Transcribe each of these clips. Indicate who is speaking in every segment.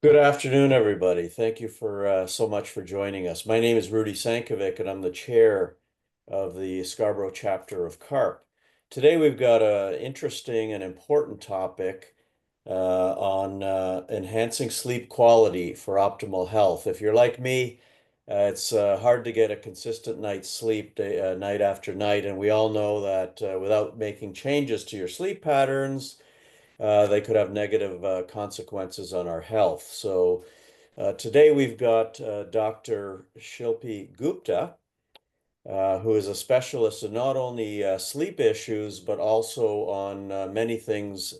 Speaker 1: Good afternoon, everybody. Thank you for so much for joining us. My name is Rudy Sankovic, and I'm the chair of the Scarborough chapter of CARP. Today, we've got an interesting and important topic on enhancing sleep quality for optimal health. If you're like me, it's hard to get a consistent night's sleep night after night, and we all know that without making changes to your sleep patterns, they could have negative consequences on our health. So today we've got Dr. Shilpi Gupta, who is a specialist in not only sleep issues, but also on many things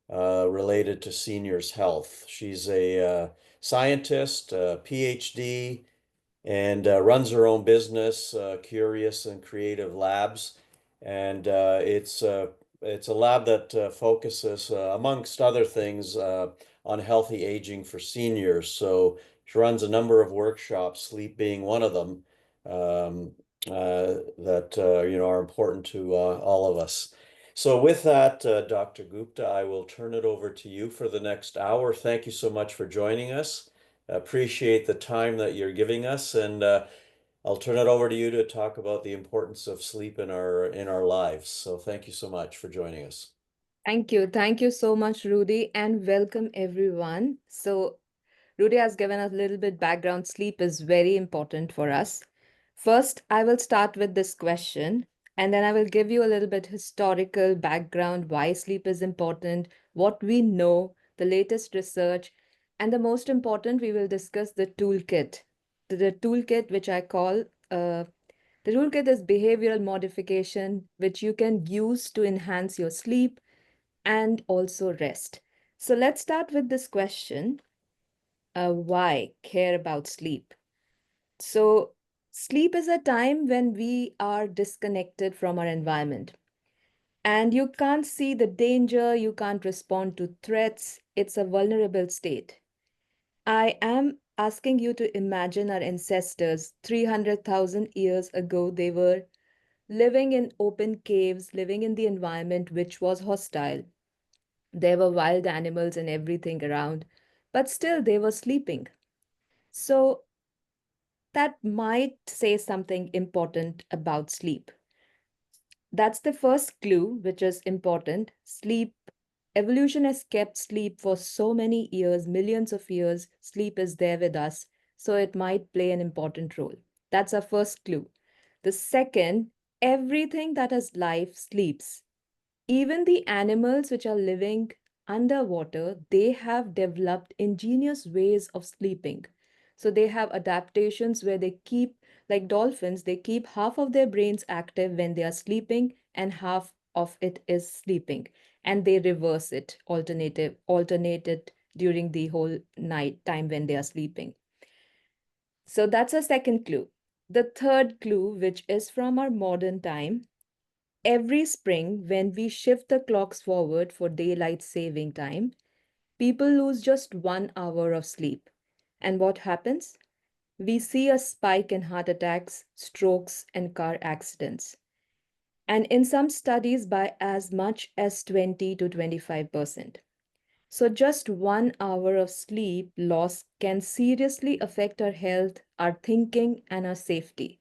Speaker 1: related to seniors' health. She's a scientist, PhD, and runs her own business, Curious and Creative Labs. And it's a lab that focuses, amongst other things, on healthy aging for seniors. So she runs a number of workshops, sleep being one of them, um, that are important to all of us. So with that, Dr. Gupta, I will turn it over to you for the next hour. Thank you so much for joining us. Appreciate the time that you're giving us, and I'll turn it over to you to talk about the importance of sleep in our lives. So thank you so much for joining us.
Speaker 2: Thank you. Thank you so much, Rudy, and welcome everyone. So, Rudy has given us a little bit background. Sleep is very important for us. First, I will start with this question, and then I will give you a little bit historical background why sleep is important, what we know, the latest research, and the most important, we will discuss the toolkit. The toolkit, which I call the toolkit is behavioral modification, which you can use to enhance your sleep and also rest. So let's start with this question, why care about sleep? So, sleep is a time when we are disconnected from our environment. And you can't see the danger, you can't respond to threats. It's a vulnerable state. I am asking you to imagine our ancestors 300,000 years ago. They were living in open caves, living in the environment which was hostile. There were wild animals and everything around, but still they were sleeping. So that might say something important about sleep. That's the first clue, which is important. Sleep, evolution has kept sleep for so many years, millions of years. Sleep is there with us, so it might play an important role. That's our first clue. The second, everything that has life sleeps. Even the animals which are living underwater, they have developed ingenious ways of sleeping. So they have adaptations where they keep, like dolphins, they keep half of their brains active when they are sleeping and half of it is sleeping. And they reverse it, alternate it during the whole night time when they are sleeping. So that's a second clue. The third clue, which is from our modern time, every spring, when we shift the clocks forward for daylight saving time, people lose just 1 hour of sleep. And what happens? We see a spike in heart attacks, strokes, and car accidents. And in some studies, by as much as 20 to 25%. So, just 1 hour of sleep loss can seriously affect our health, our thinking, and our safety.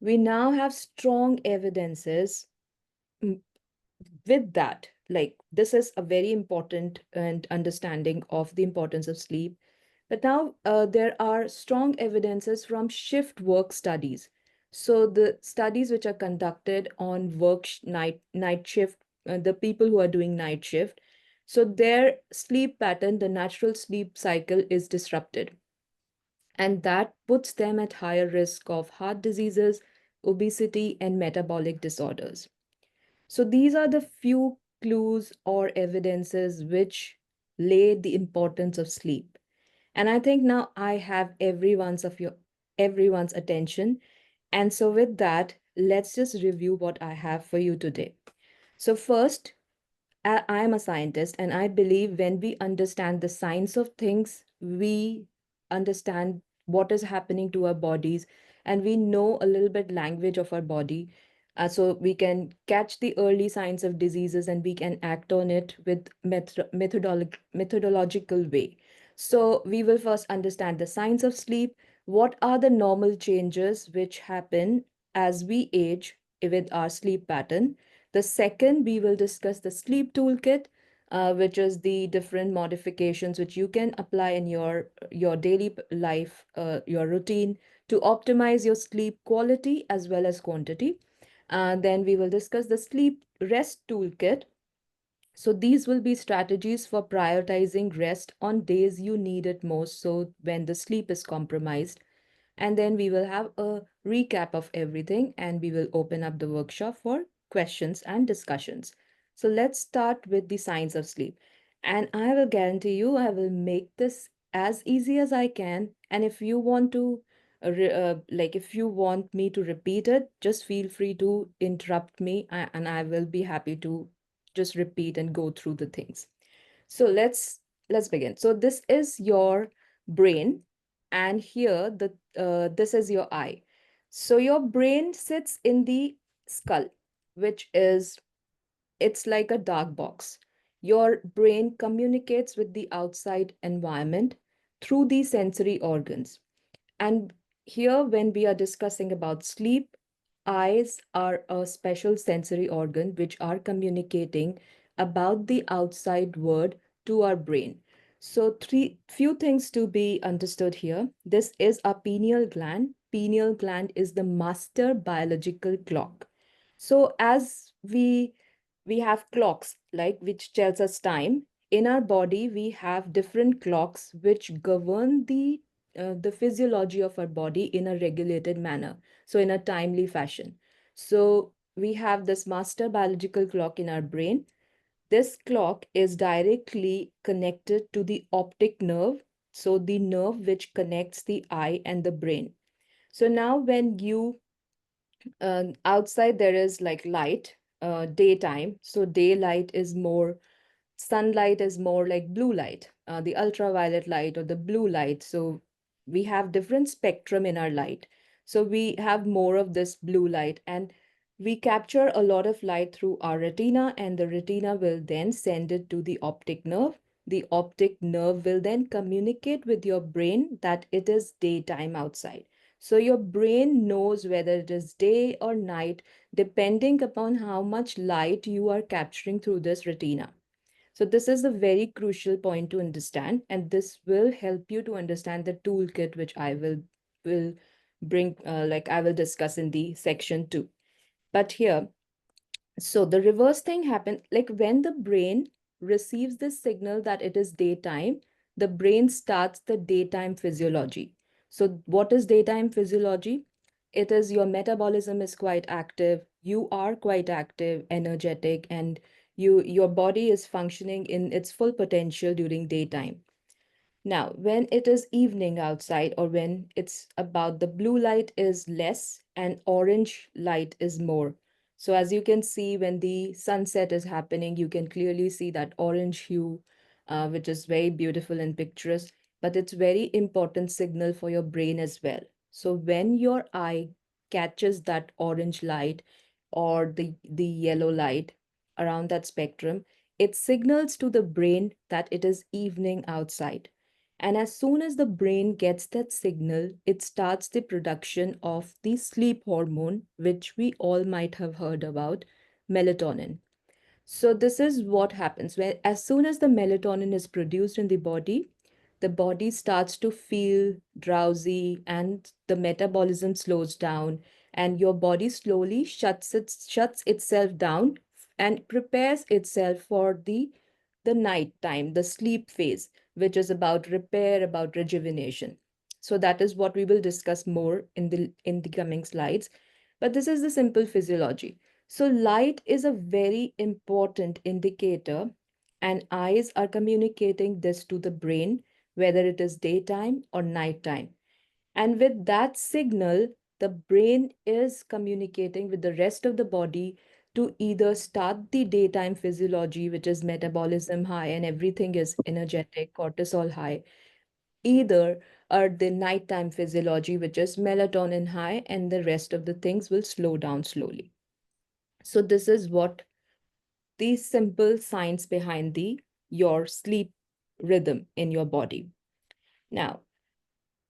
Speaker 2: We now have strong evidences with that, like this is a very important and understanding of the importance of sleep. But now there are strong evidences from shift work studies. So the studies which are conducted on night shift, the people who are doing night shift, so their sleep pattern, the natural sleep cycle is disrupted, and that puts them at higher risk of heart diseases, obesity, and metabolic disorders. So these are the few clues or evidences which lay the importance of sleep. And I think now I have everyone's attention. And so with that, let's just review what I have for you today. So first, I am a scientist, and I believe when we understand the science of things, we understand what is happening to our bodies, and we know a little bit language of our body. So we can catch the early signs of diseases and we can act on it with methodological way. So we will first understand the signs of sleep. What are the normal changes which happen as we age with our sleep pattern? The second, we will discuss the sleep toolkit, which is the different modifications which you can apply in your daily life, your routine to optimize your sleep quality as well as quantity. Then we will discuss the sleep rest toolkit. So these will be strategies for prioritizing rest on days you need it most, so when the sleep is compromised. And then we will have a recap of everything and we will open up the workshop for questions and discussions. So let's start with the signs of sleep. And I will guarantee you, I will make this as easy as I can. And if you want to, if you want me to repeat it, just feel free to interrupt me and I will be happy to just repeat and go through the things. So let's begin. So this is your brain, and here this is your eye. So your brain sits in the skull, which is it's like a dark box. Your brain communicates with the outside environment through the sensory organs. And here, when we are discussing about sleep, eyes are a special sensory organ which are communicating about the outside world to our brain. So, three few things to be understood here. This is a pineal gland. Pineal gland is the master biological clock. So, as we have clocks like which tells us time in our body, we have different clocks which govern the physiology of our body in a regulated manner, so in a timely fashion. So we have this master biological clock in our brain. This clock is directly connected to the optic nerve, so the nerve which connects the eye and the brain. So now when you outside there is like light, daytime, so daylight is more, sunlight is more like blue light, the ultraviolet light or the blue light. So we have different spectrum in our light. So we have more of this blue light, and we capture a lot of light through our retina, and the retina will then send it to the optic nerve. The optic nerve will then communicate with your brain that it is daytime outside. So your brain knows whether it is day or night depending upon how much light you are capturing through this retina. So this is a very crucial point to understand, and this will help you to understand the toolkit, which I will bring, I will discuss in the section 2. But here, so the reverse thing happens, like when the brain receives this signal that it is daytime, the brain starts the daytime physiology. So what is daytime physiology? It is your metabolism is quite active, you are quite active, energetic, and your body is functioning in its full potential during daytime. Now, when it is evening outside, or when it's about the blue light is less and orange light is more. So as you can see, when the sunset is happening, you can clearly see that orange hue, which is very beautiful and picturesque, but it's very important signal for your brain as well. So when your eye catches that orange light or the yellow light around that spectrum, it signals to the brain that it is evening outside. And as soon as the brain gets that signal, it starts the production of the sleep hormone, which we all might have heard about, melatonin. So this is what happens when as soon as the melatonin is produced in the body starts to feel drowsy and the metabolism slows down, and your body slowly shuts itself down and prepares itself for the night time, the sleep phase, which is about repair, about rejuvenation. So that is what we will discuss more in the coming slides. But this is the simple physiology. So light is a very important indicator, and eyes are communicating this to the brain, whether it is daytime or nighttime. And with that signal, the brain is communicating with the rest of the body to either start the daytime physiology, which is metabolism high and everything is energetic, cortisol high, either or the nighttime physiology, which is melatonin high, and the rest of the things will slow down slowly. So this is what the simple science behind the your sleep rhythm in your body. Now,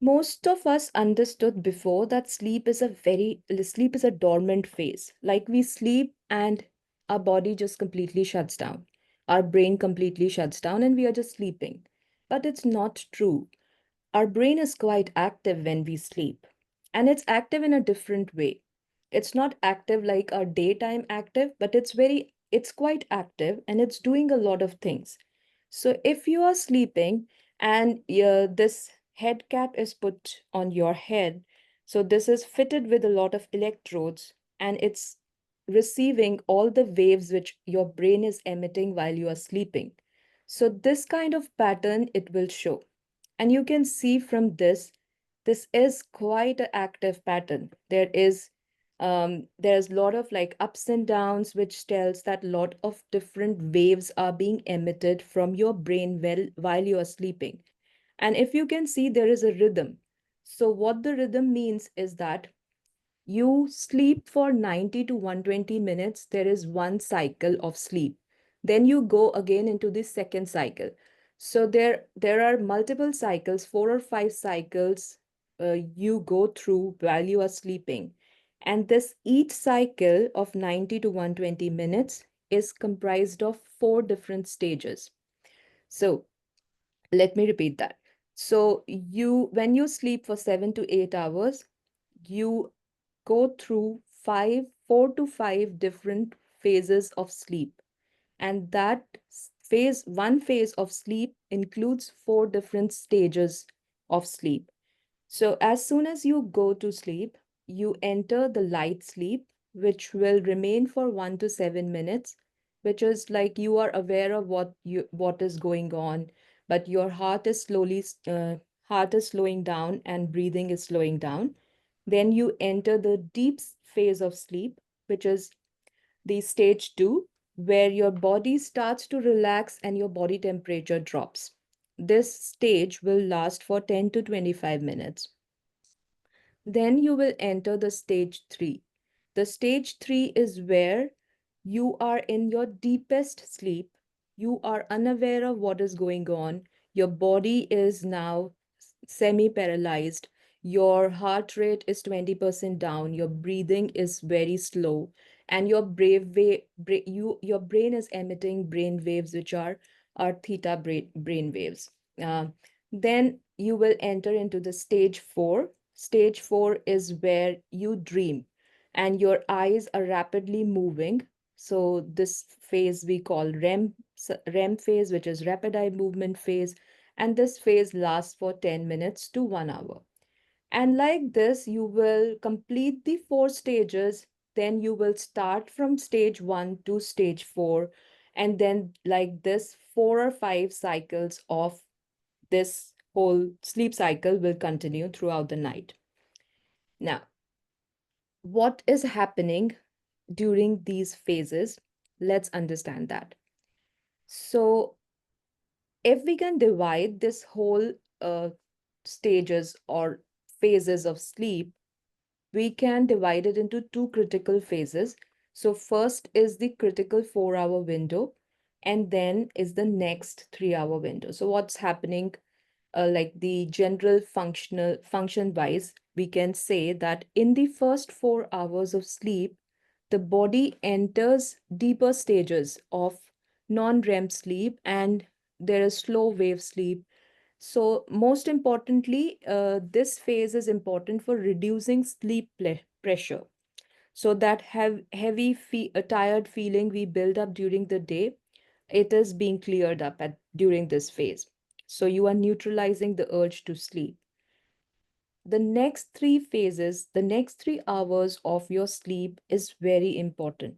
Speaker 2: most of us understood before that sleep is a dormant phase. Like we sleep and our body just completely shuts down. Our brain completely shuts down and we are just sleeping. But it's not true. Our brain is quite active when we sleep, and it's active in a different way. It's not active like our daytime active, but it's quite active and it's doing a lot of things. So if you are sleeping and this head cap is put on your head, so this is fitted with a lot of electrodes and it's receiving all the waves which your brain is emitting while you are sleeping. So this kind of pattern it will show. And you can see from this is quite an active pattern. There's a lot of like ups and downs, which tells that lot of different waves are being emitted from your brain while you are sleeping. And if you can see, there is a rhythm. So what the rhythm means is that you sleep for 90 to 120 minutes. There is one cycle of sleep. Then you go again into the second cycle. So there are multiple cycles, 4 or 5 cycles you go through while you are sleeping. And this each cycle of 90 to 120 minutes is comprised of 4 different stages. So let me repeat that. So when you sleep for 7 to 8 hours, you go through 4 to 5 different phases of sleep. And that one phase of sleep includes 4 different stages of sleep. So as soon as you go to sleep, you enter the light sleep, which will remain for 1 to 7 minutes, which is like you are aware of what is going on, but your heart is slowing down and breathing is slowing down. Then you enter the deep phase of sleep, which is the stage two, where your body starts to relax and your body temperature drops. This stage will last for 10 to 25 minutes. Then you will enter the stage three. The stage three is where you are in your deepest sleep. You are unaware of what is going on. Your body is now semi paralyzed. Your heart rate is 20% down. Your breathing is very slow. And your brain is emitting brain waves, which are theta brain waves. Uh, then you will enter into the stage four. Stage four is where you dream and your eyes are rapidly moving. So this phase we call REM phase, which is rapid eye movement phase. And this phase lasts for 10 minutes to 1 hour. And like this, you will complete the 4 stages. Then you will start from stage one to stage four. And then, like this, 4 or 5 cycles of this whole sleep cycle will continue throughout the night. Now, what is happening during these phases? Let's understand that. So, if we can divide this whole stages or phases of sleep, we can divide it into two critical phases. So, first is the critical 4 hour window, and then is the next 3 hour window. So, what's happening like the general functional function wise, we can say that in the first 4 hours of sleep, the body enters deeper stages of non-REM sleep and there is slow wave sleep. So most importantly, this phase is important for reducing sleep pressure. So that a tired feeling we build up during the day, it is being cleared up during this phase. So you are neutralizing the urge to sleep. The next 3 hours of your sleep is very important.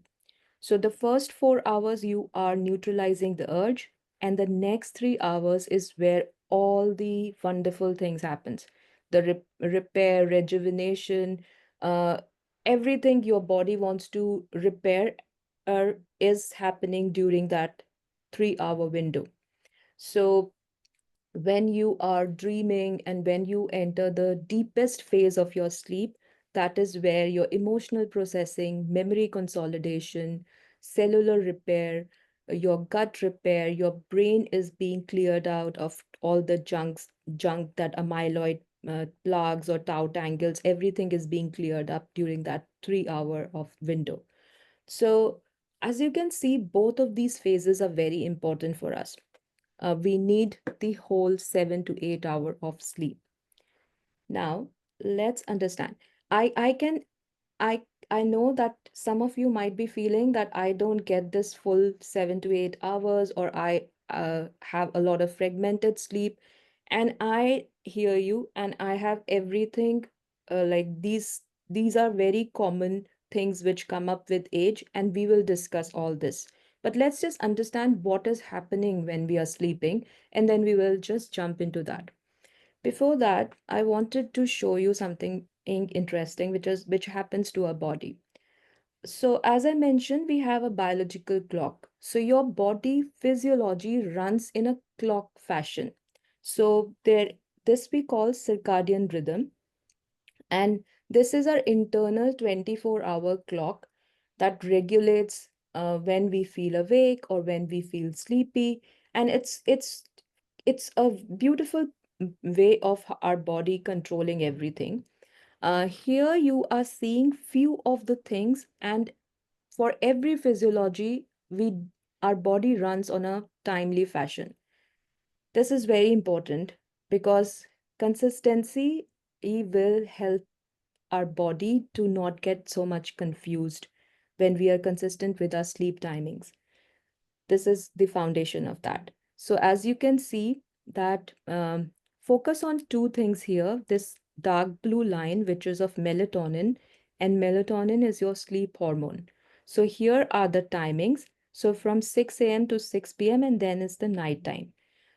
Speaker 2: So the first 4 hours you are neutralizing the urge, and the next 3 hours is where all the wonderful things happens. The repair, rejuvenation, uh, everything your body wants to repair is happening during that 3 hour window. So when you are dreaming and when you enter the deepest phase of your sleep, that is where your emotional processing, memory consolidation, cellular repair, your gut repair, your brain is being cleared out of all the junk that amyloid plaques or tau tangles, everything is being cleared up during that 3 hour of window. So as you can see, both of these phases are very important for us. We need the whole 7 to 8 hour of sleep. Now, let's understand. I can I I know that some of you might be feeling that I don't get this full 7 to 8 hours, or I have a lot of fragmented sleep, and I hear you, and I have everything. Like these are very common things which come up with age, and we will discuss all this. But let's just understand what is happening when we are sleeping, and then we will just jump into that. Before that, I wanted to show you something interesting, which happens to our body. So, as I mentioned, we have a biological clock. So, your body physiology runs in a clock fashion. So, this we call circadian rhythm, and this is our internal 24-hour clock that regulates when we feel awake or when we feel sleepy. And it's a beautiful way of our body controlling everything. Here you are seeing few of the things, and for every physiology, we our body runs on a timely fashion. This is very important because consistency will help our body to not get so much confused when we are consistent with our sleep timings. This is the foundation of that. So as you can see that focus on two things here. This dark blue line, which is of melatonin, and melatonin is your sleep hormone. So here are the timings. So from 6 a.m. to 6 p.m. and then is the night time.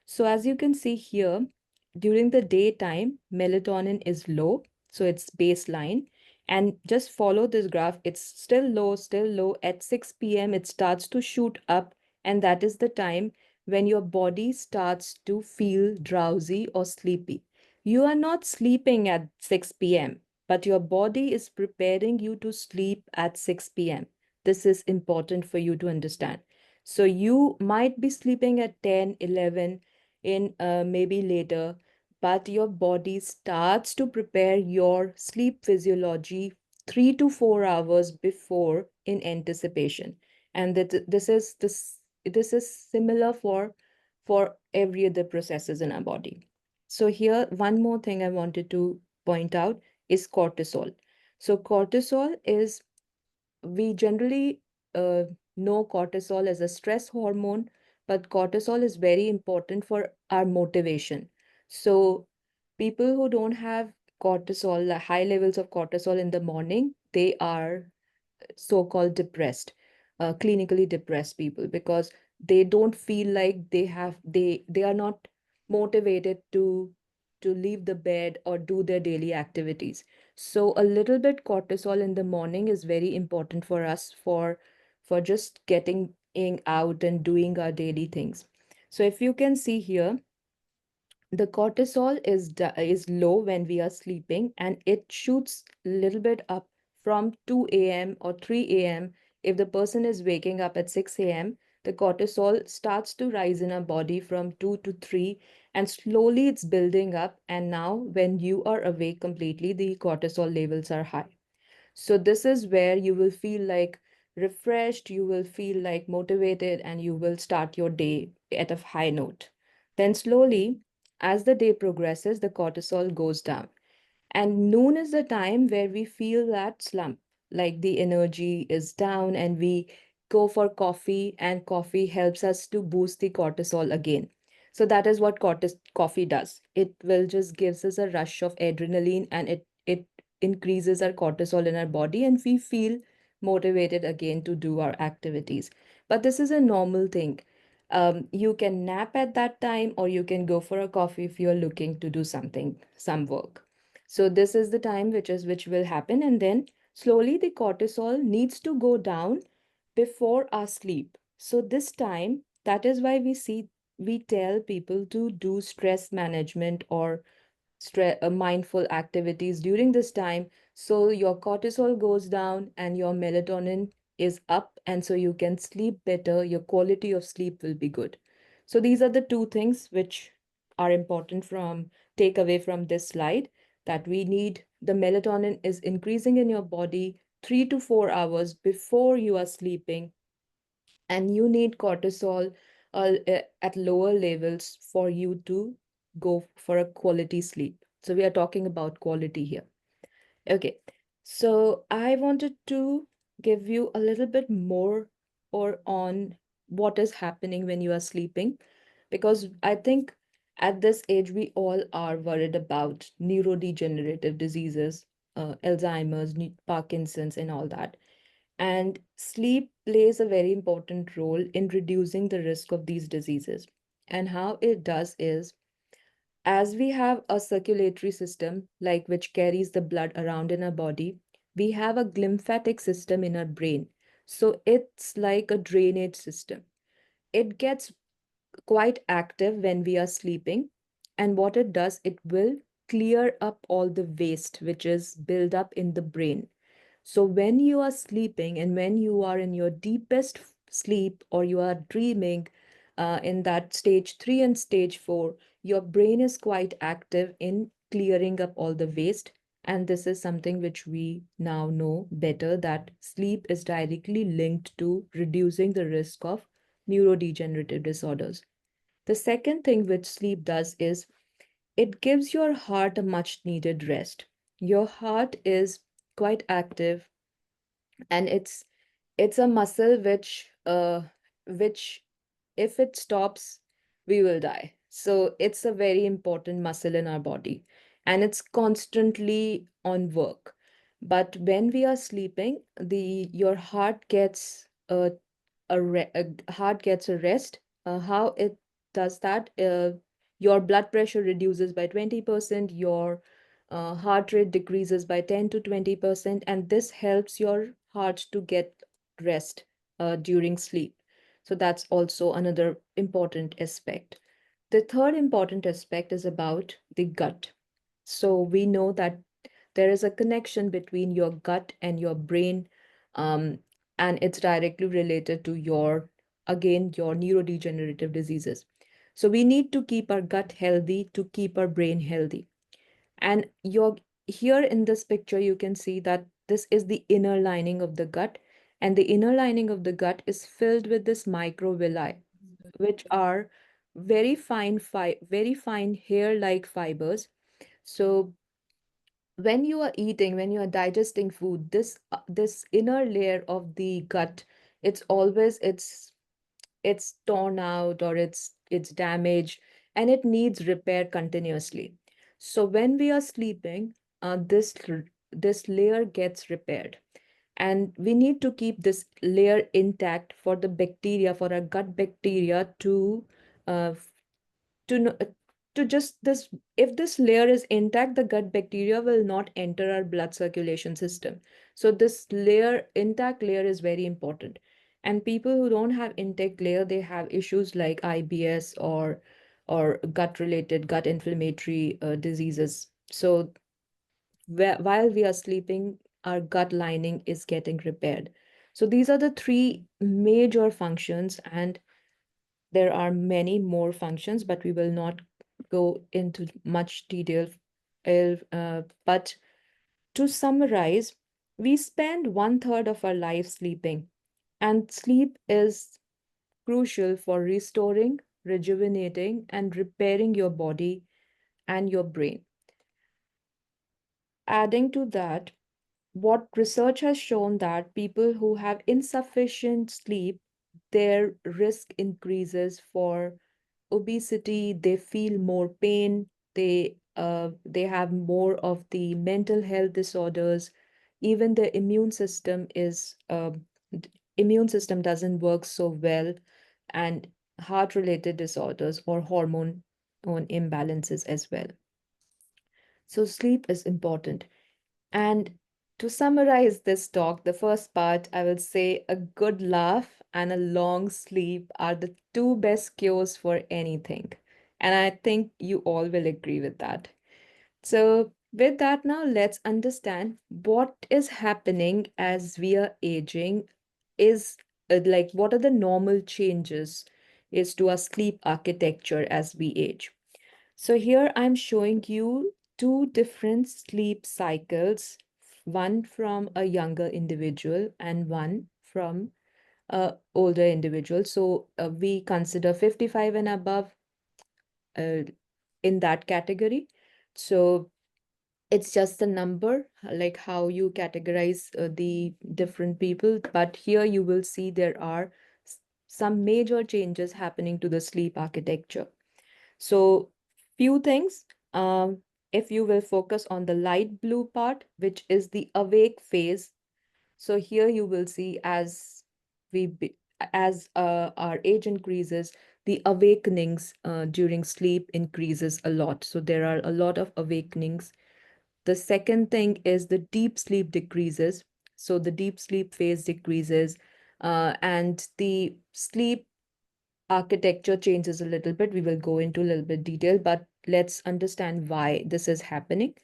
Speaker 2: So as you can see here, during the daytime, melatonin is low. So it's baseline. And just follow this graph. It's still low, still low. At 6 p.m., it starts to shoot up, and that is the time when your body starts to feel drowsy or sleepy. You are not sleeping at 6 p.m., but your body is preparing you to sleep at 6 p.m. This is important for you to understand. So you might be sleeping at 10, 11 in maybe later, but your body starts to prepare your sleep physiology 3 to 4 hours before in anticipation. And this is similar for every other processes in our body. So here, one more thing I wanted to point out is cortisol. So cortisol is, we generally know cortisol as a stress hormone, but cortisol is very important for our motivation. So people who don't have cortisol, high levels of cortisol in the morning, they are so-called depressed, clinically depressed people, because they don't feel like they are not motivated to leave the bed or do their daily activities. So a little bit cortisol in the morning is very important for us for just getting in out and doing our daily things. So if you can see here, the cortisol is low when we are sleeping, and it shoots a little bit up from 2 a.m. or 3 a.m. If the person is waking up at 6 a.m., the cortisol starts to rise in our body from 2 to 3, and slowly it's building up. And now, when you are awake completely, the cortisol levels are high. So this is where you will feel like refreshed, you will feel like motivated, and you will start your day at a high note. Then slowly, as the day progresses, the cortisol goes down. And noon is the time where we feel that slump, like the energy is down, and we go for coffee, and coffee helps us to boost the cortisol again. So that is what coffee does. It will just gives us a rush of adrenaline, and it increases our cortisol in our body, and we feel motivated again to do our activities. But this is a normal thing. You can nap at that time, or you can go for a coffee if you're looking to do something, some work. So this is the time which will happen, and then slowly the cortisol needs to go down before our sleep. So this time, that is why we tell people to do stress management or mindful activities during this time, so your cortisol goes down and your melatonin is up, and so you can sleep better, your quality of sleep will be good. So these are the two things which are important from take away from this slide, that we need the melatonin is increasing in your body 3 to 4 hours before you are sleeping, and you need cortisol at lower levels for you to go for a quality sleep. So we are talking about quality here. Okay, so I wanted to give you a little bit more or on what is happening when you are sleeping, because I think at this age we all are worried about neurodegenerative diseases, Alzheimer's, Parkinson's, and all that. And sleep plays a very important role in reducing the risk of these diseases. And how it does is, as we have a circulatory system, like which carries the blood around in our body, we have a lymphatic system in our brain. So it's like a drainage system. It gets quite active when we are sleeping. And what it does, it will clear up all the waste which is built up in the brain. So when you are sleeping and when you are in your deepest sleep, or you are dreaming in that stage 3 and stage 4, your brain is quite active in clearing up all the waste. And this is something which we now know better, that sleep is directly linked to reducing the risk of neurodegenerative disorders. The second thing which sleep does is it gives your heart a much needed rest. Your heart is quite active, and it's a muscle which if it stops, we will die. So it's a very important muscle in our body, and it's constantly on work. But when we are sleeping, the your heart gets a heart gets a rest. How it does that? Your blood pressure reduces by 20%, your heart rate decreases by 10 to 20%, and this helps your heart to get rest during sleep. So that's also another important aspect. The third important aspect is about the gut. So we know that there is a connection between your gut and your brain, um, and it's directly related to again, your neurodegenerative diseases. So we need to keep our gut healthy to keep our brain healthy. And here in this picture, you can see that this is the inner lining of the gut, and the inner lining of the gut is filled with this microvilli, which are very fine hair-like fibers. So when you are digesting food, this inner layer of the gut, it's always it's torn out, or it's damaged, and it needs repair continuously. So when we are sleeping, this layer gets repaired, and we need to keep this layer intact for the bacteria, for our gut bacteria uh, to know, to just this if this layer is intact, the gut bacteria will not enter our blood circulation system. So this intact layer is very important. And people who don't have intact layer, they have issues like IBS or gut inflammatory diseases. So while we are sleeping, our gut lining is getting repaired. So these are the three major functions, and there are many more functions, but we will not go into much detail. But to summarize, we spend one third of our life sleeping, and sleep is crucial for restoring, rejuvenating, and repairing your body and your brain. Adding to that, what research has shown that people who have insufficient sleep, their risk increases for obesity, they feel more pain, they have more of the mental health disorders, even the immune system doesn't work so well, and heart related disorders or hormone on imbalances as well. So sleep is important. And to summarize this talk, the first part, I would say a good laugh and a long sleep are the two best cures for anything. And I think you all will agree with that. So, with that, now let's understand what is happening as we are aging. is like what are the normal changes is to our sleep architecture as we age. So here I'm showing you two different sleep cycles, one from a younger individual and one from a older individual. So we consider 55 and above uh, in that category. So it's just a number, like how you categorize the different people. But here you will see there are some major changes happening to the sleep architecture. So, few things. If you will focus on the light blue part, which is the awake phase. So here you will see we be, as our age increases, the awakenings during sleep increases a lot. So there are a lot of awakenings. The second thing is the deep sleep decreases. So the deep sleep phase decreases, and the sleep architecture changes a little bit. We will go into a little bit detail, but let's understand why this is happening.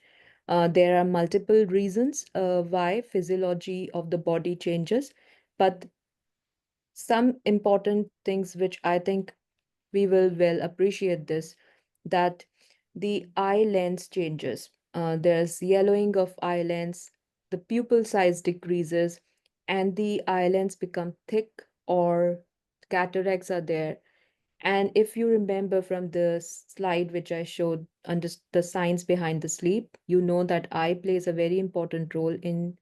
Speaker 2: There are multiple reasons why physiology of the body changes, but some important things which I think we will well appreciate this, that the eye lens changes. There's yellowing of eye lens, the pupil size decreases, and the eye lens become thick or cataracts are there. And if you remember from the slide which I showed under the science behind the sleep, you know that eye plays a very important role in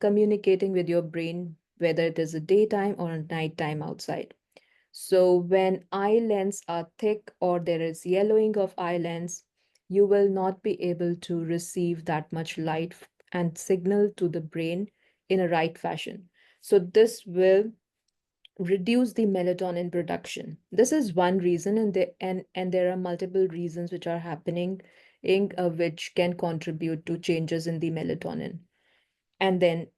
Speaker 2: communicating with your brain, whether it is a daytime or a nighttime outside. So when eye lens are thick or there is yellowing of eye lens, you will not be able to receive that much light and signal to the brain in a right fashion. So this will reduce the melatonin production. This is one reason, and there are multiple reasons which are happening which can contribute to changes in the melatonin. And then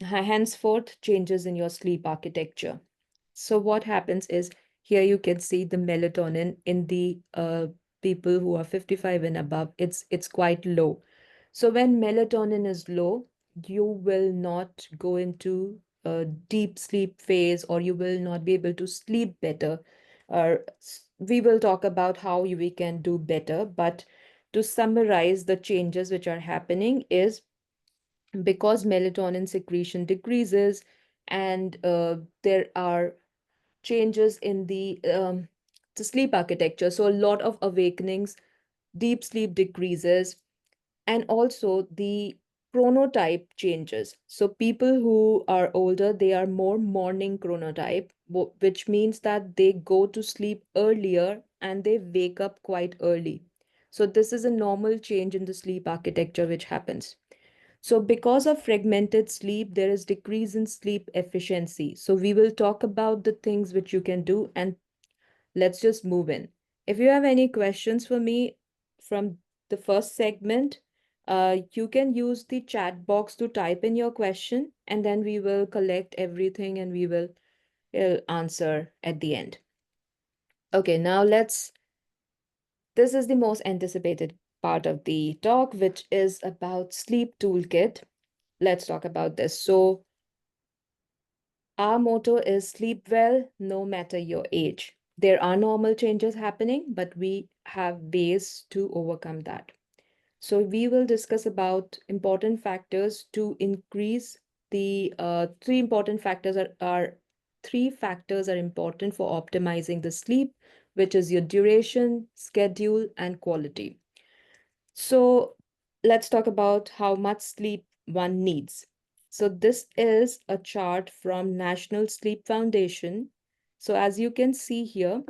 Speaker 2: henceforth changes in your sleep architecture. So what happens is here you can see the melatonin in the people who are 55 and above, it's quite low. So when melatonin is low, you will not go into a deep sleep phase, or you will not be able to sleep better. We will talk about how we can do better, but to summarize the changes which are happening is because melatonin secretion decreases, and there are changes in the sleep architecture. So a lot of awakenings, deep sleep decreases, and also the chronotype changes. So people who are older, they are more morning chronotype, which means that they go to sleep earlier and they wake up quite early. So this is a normal change in the sleep architecture which happens. So because of fragmented sleep, there is decrease in sleep efficiency. So we will talk about the things which you can do, and let's just move in. If you have any questions for me from the first segment, you can use the chat box to type in your question, and then we will collect everything and we will answer at the end. Okay, now this is the most anticipated part of the talk, which is about sleep toolkit. Let's talk about this. So our motto is sleep well, no matter your age. There are normal changes happening, but we have ways to overcome that. So we will discuss about important factors to increase the three important factors are three factors are important for optimizing the sleep, which is your duration, schedule, and quality. So let's talk about how much sleep one needs. So this is a chart from National Sleep Foundation. So as you can see here,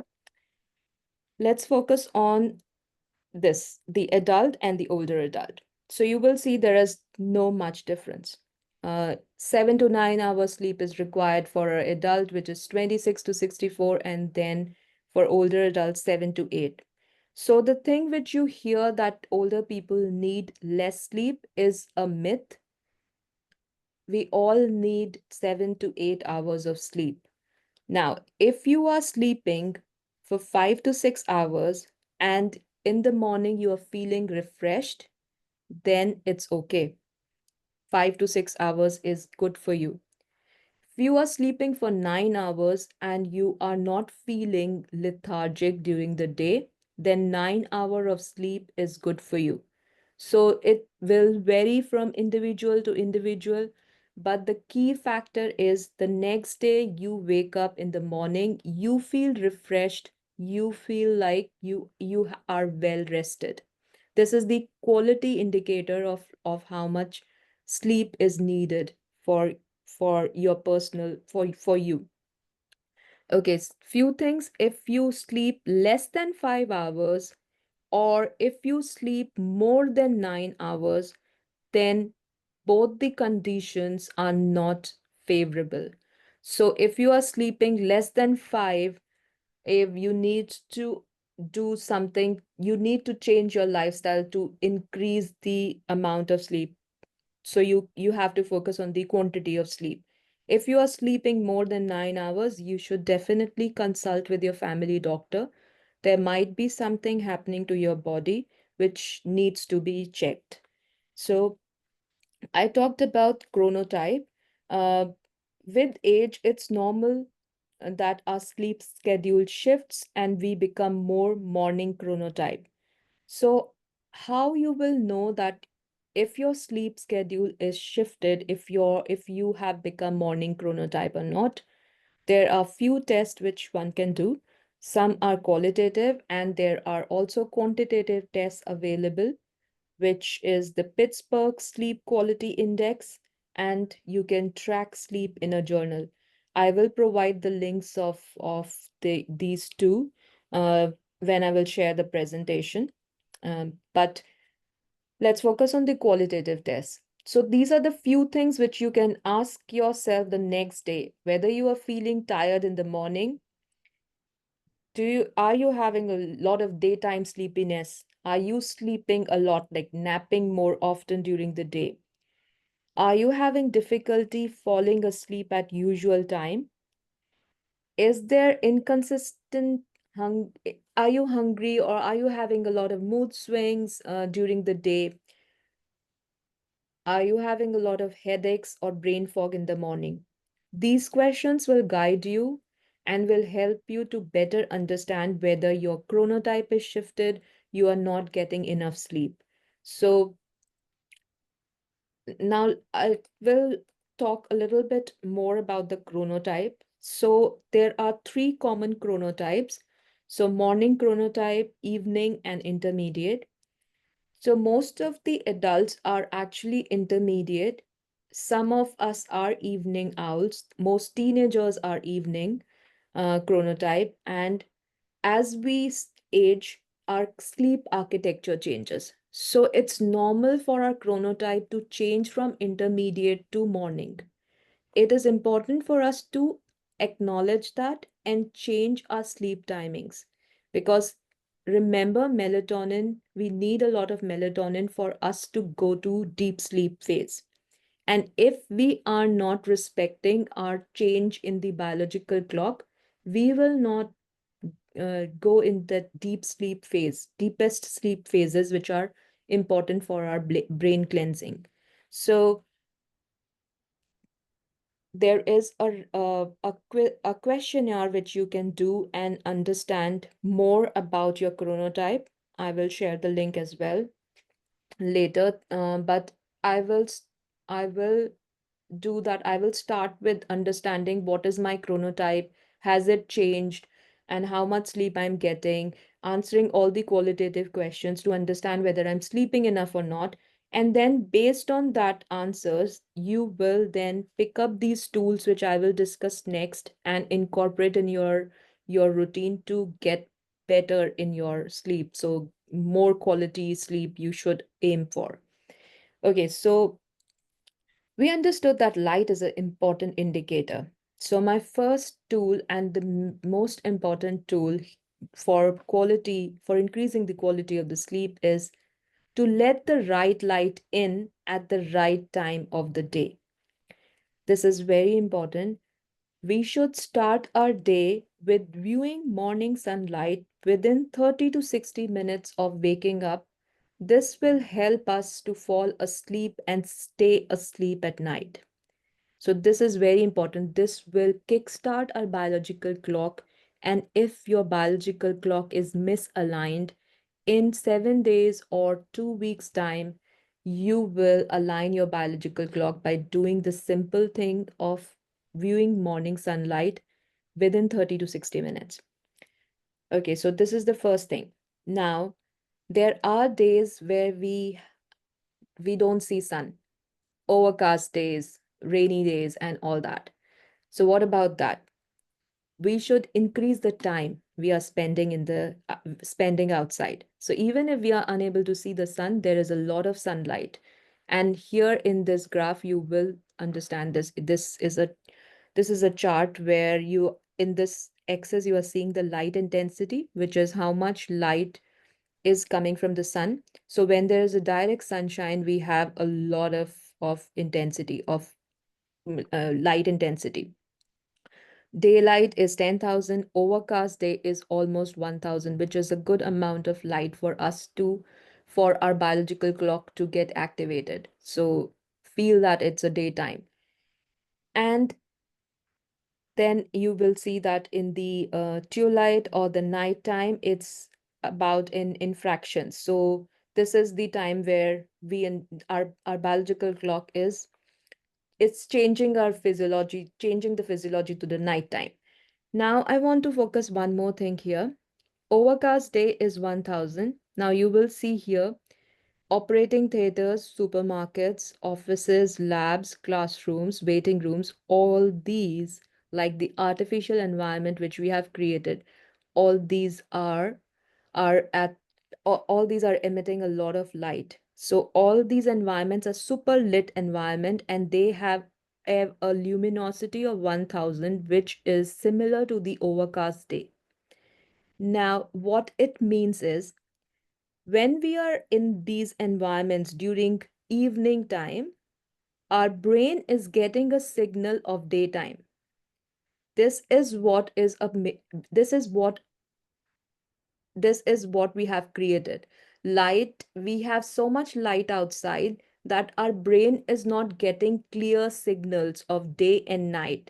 Speaker 2: let's focus on this, the adult and the older adult. So you will see there is no much difference. 7 to 9 hours sleep is required for an adult, which is 26 to 64, and then for older adults, 7 to 8. So the thing which you hear that older people need less sleep is a myth. We all need 7 to 8 hours of sleep. Now, if you are sleeping for 5 to 6 hours and in the morning you are feeling refreshed, then it's okay. 5 to 6 hours is good for you. you are sleeping for 9 hours and you are not feeling lethargic during the day, then 9 hours of sleep is good for you. So it will vary from individual to individual, but the key factor is the next day you wake up in the morning, you feel refreshed, you feel like you are well rested. This is the quality indicator of how much sleep is needed for your personal for you. Okay, few things. If you sleep less than 5 hours or if you sleep more than 9 hours, then both the conditions are not favorable. So if you are sleeping less than five, if you need to do something, you need to change your lifestyle to increase the amount of sleep. So you have to focus on the quantity of sleep. If you are sleeping more than 9 hours, you should definitely consult with your family doctor. There might be something happening to your body which needs to be checked. So I talked about chronotype. Uh, with age, it's normal that our sleep schedule shifts and we become more morning chronotype. So, how you will know that if your sleep schedule is shifted, if you have become morning chronotype or not? There are few tests which one can do. Some are qualitative and there are also quantitative tests available, which is the Pittsburgh Sleep Quality Index, and you can track sleep in a journal. I will provide the links of these two uh, when I will share the presentation. But let's focus on the qualitative tests. So these are the few things which you can ask yourself the next day, whether you are feeling tired in the morning. Are you having a lot of daytime sleepiness? Are you sleeping a lot, like napping more often during the day? Are you having difficulty falling asleep at usual time? Is there inconsistent are you hungry or are you having a lot of mood swings during the day? Are you having a lot of headaches or brain fog in the morning? These questions will guide you and will help you to better understand whether your chronotype is shifted, you are not getting enough sleep. So now I will talk a little bit more about the chronotype. So there are three common chronotypes. So morning chronotype, evening, and intermediate. So most of the adults are actually intermediate. Some of us are evening owls. Most teenagers are evening chronotype. And as we age, our sleep architecture changes. So it's normal for our chronotype to change from intermediate to morning. It is important for us to acknowledge that and change our sleep timings because remember melatonin, we need a lot of melatonin for us to go to deep sleep phase. And if we are not respecting our change in the biological clock, we will not go in that deep sleep phase, deepest sleep phases, which are important for our brain cleansing. So there is a questionnaire which you can do and understand more about your chronotype. I will share the link as well later, but I will I will do that. I will start with understanding what is my chronotype, has it changed, and how much sleep I'm getting, answering all the qualitative questions to understand whether I'm sleeping enough or not. And then, based on that answers, you will then pick up these tools, which I will discuss next, and incorporate in your routine to get better in your sleep. So, more quality sleep you should aim for. Okay, so we understood that light is an important indicator. So, my first tool and the most important tool for increasing the quality of the sleep is to let the right light in at the right time of the day. This is very important. We should start our day with viewing morning sunlight within 30 to 60 minutes of waking up. This will help us to fall asleep and stay asleep at night. So this is very important. This will kickstart our biological clock. And if your biological clock is misaligned, in 7 days or 2 weeks' time, you will align your biological clock by doing the simple thing of viewing morning sunlight within 30 to 60 minutes. Okay, so this is the first thing. Now, there are days where we don't see sun, overcast days, rainy days, and all that. So what about that? We should increase the time we are spending in the spending outside. So even if we are unable to see the sun, there is a lot of sunlight. And here in this graph, you will understand this. This is a chart where you in this axis you are seeing the light intensity, which is how much light is coming from the sun. So when there is a direct sunshine, we have a lot of intensity of light intensity. Daylight is 10,000, overcast day is almost 1,000, which is a good amount of light for our biological clock to get activated. So feel that it's a daytime. And then you will see that in the twilight or the nighttime, it's about in fractions. So this is the time where our biological clock is it's changing our physiology, changing the physiology to the nighttime. Now I want to focus one more thing here. Overcast day is 1,000. Now you will see here operating theaters, supermarkets, offices, labs, classrooms, waiting rooms, all these, like the artificial environment which we have created, all these are at all these are emitting a lot of light. So all these environments are super lit environment and they have a luminosity of 1,000, which is similar to the overcast day. Now, what it means is when we are in these environments during evening time, our brain is getting a signal of daytime. This is what is a this is what this is what we have created. Light, we have so much light outside that our brain is not getting clear signals of day and night.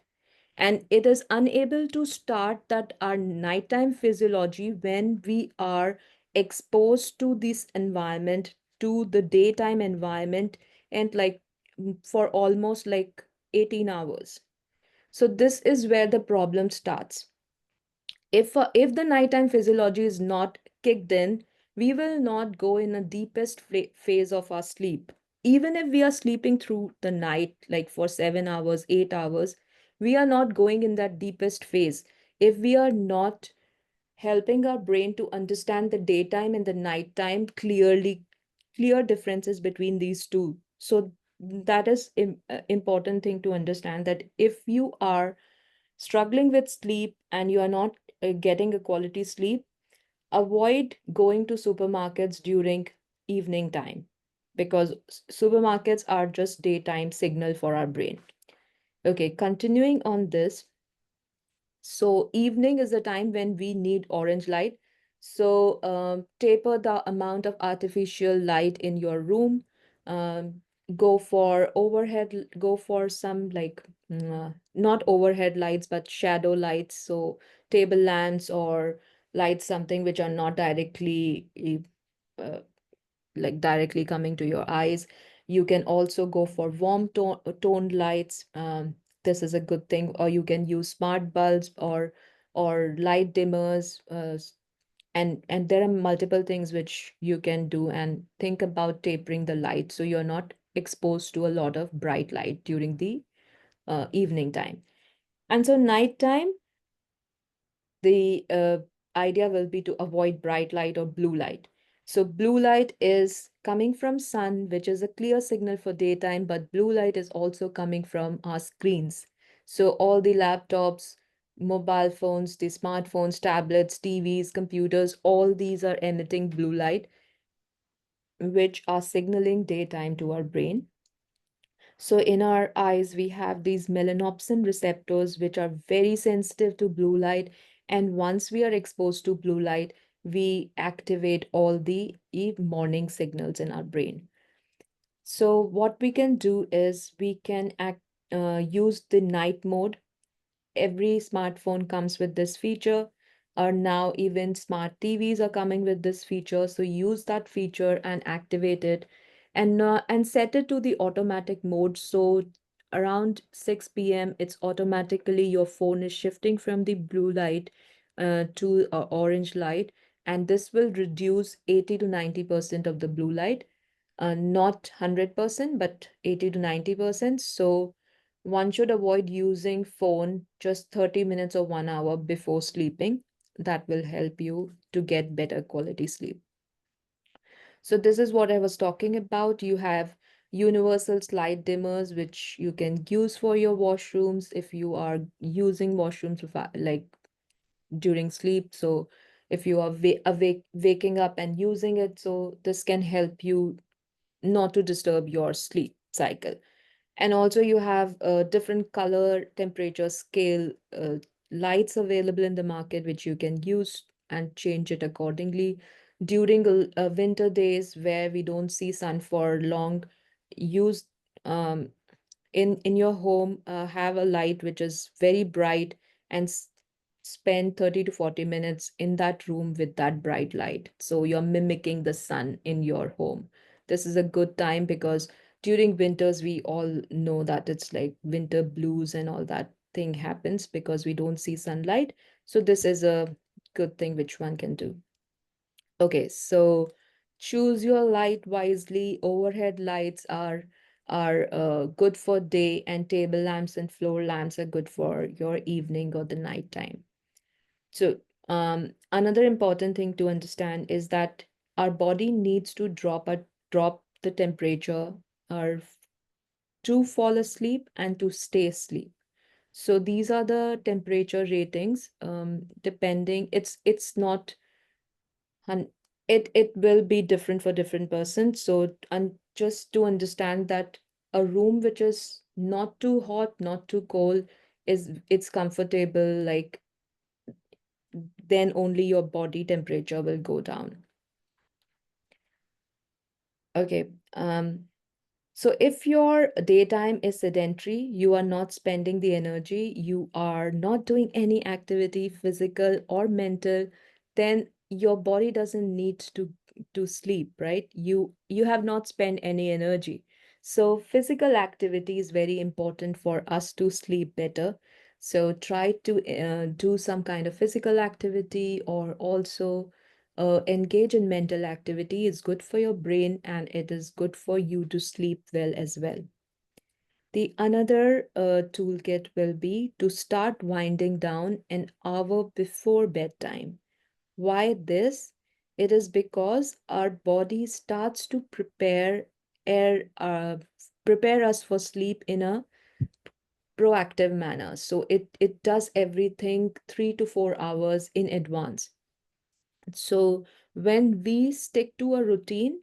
Speaker 2: And it is unable to start that our nighttime physiology when we are exposed to this environment, to the daytime environment, and like for almost like 18 hours. So this is where the problem starts. If the nighttime physiology is not kicked in, we will not go in the deepest phase of our sleep. Even if we are sleeping through the night, like for 7 hours, 8 hours, we are not going in that deepest phase. If we are not helping our brain to understand the daytime and the nighttime clearly, clear differences between these two. So that is important thing to understand, that if you are struggling with sleep and you are not getting a quality sleep, avoid going to supermarkets during evening time, because supermarkets are just daytime signal for our brain. Okay, continuing on this. So evening is the time when we need orange light. So taper the amount of artificial light in your room. Um, go for some like not overhead lights, but shadow lights. So table lamps or lights, something which are not uh, directly coming to your eyes. You can also go for toned lights. This is a good thing. Or you can use smart bulbs or light dimmers. And there are multiple things which you can do, and think about tapering the light so you're not exposed to a lot of bright light during the evening time. And so nighttime, the idea will be to avoid bright light or blue light. So blue light is coming from sun, which is a clear signal for daytime, but blue light is also coming from our screens. So all the laptops, mobile phones, the smartphones, tablets, TVs, computers, all these are emitting blue light, which are signaling daytime to our brain. So in our eyes, we have these melanopsin receptors, which are very sensitive to blue light. And once we are exposed to blue light, we activate all the morning signals in our brain. So what we can do is use the night mode. Every smartphone comes with this feature, or now even smart TVs are coming with this feature. So use that feature and activate it, and set it to the automatic mode. So around 6 p.m., it's automatically your phone is shifting from the blue light to orange light, and this will reduce 80 to 90% of the blue light, not 100%, but 80 to 90%. So one should avoid using phone just 30 minutes or 1 hour before sleeping. That will help you to get better quality sleep. So this is what I was talking about. You have universal slide dimmers, which you can use for your washrooms if you are using washrooms like during sleep. So if you are waking up and using it, so this can help you not to disturb your sleep cycle. And also you have a different color temperature scale lights available in the market, which you can use and change it accordingly. During winter days where we don't see sun for long, use um, in your home, have a light which is very bright, and spend 30 to 40 minutes in that room with that bright light. So you're mimicking the sun in your home. This is a good time because during winters, we all know that it's like winter blues and all that thing happens because we don't see sunlight. So this is a good thing which one can do. Okay, so choose your light wisely. Overhead lights are good for day, and table lamps and floor lamps are good for your evening or the night time. So another important thing to understand is that our body needs to drop the temperature or to fall asleep and to stay asleep. So these are the temperature ratings. Depending, it's not and it will be different for different persons. So and just to understand that a room which is not too hot, not too cold, it's comfortable, like then only your body temperature will go down. Okay. So if your daytime is sedentary, you are not spending the energy, you are not doing any activity, physical or mental, then your body doesn't need to sleep, right? You have not spent any energy. So physical activity is very important for us to sleep better. So try to do some kind of physical activity, or also engage in mental activity. Is good for your brain, and it is good for you to sleep well as well. The another toolkit will be to start winding down an hour before bedtime. Why this? It is because our body starts to air, uh, prepare us for sleep in a proactive manner. So it does everything 3 to 4 hours in advance. So when we stick to a routine,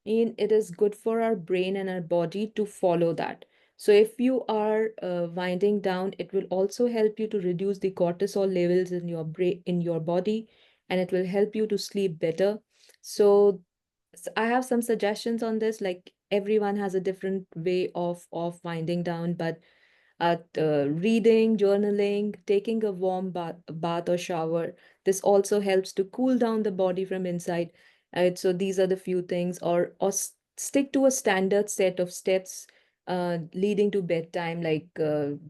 Speaker 2: and it is good for our brain and our body to follow that. So if you are winding down, it will also help you to reduce the cortisol levels in your brain, in your body, and it will help you to sleep better. So I have some suggestions on this. Like everyone has a different way of winding down, but at reading, journaling, taking a warm bath or shower. This also helps to cool down the body from inside. So these are the few things, or stick to a standard set of steps leading to bedtime, like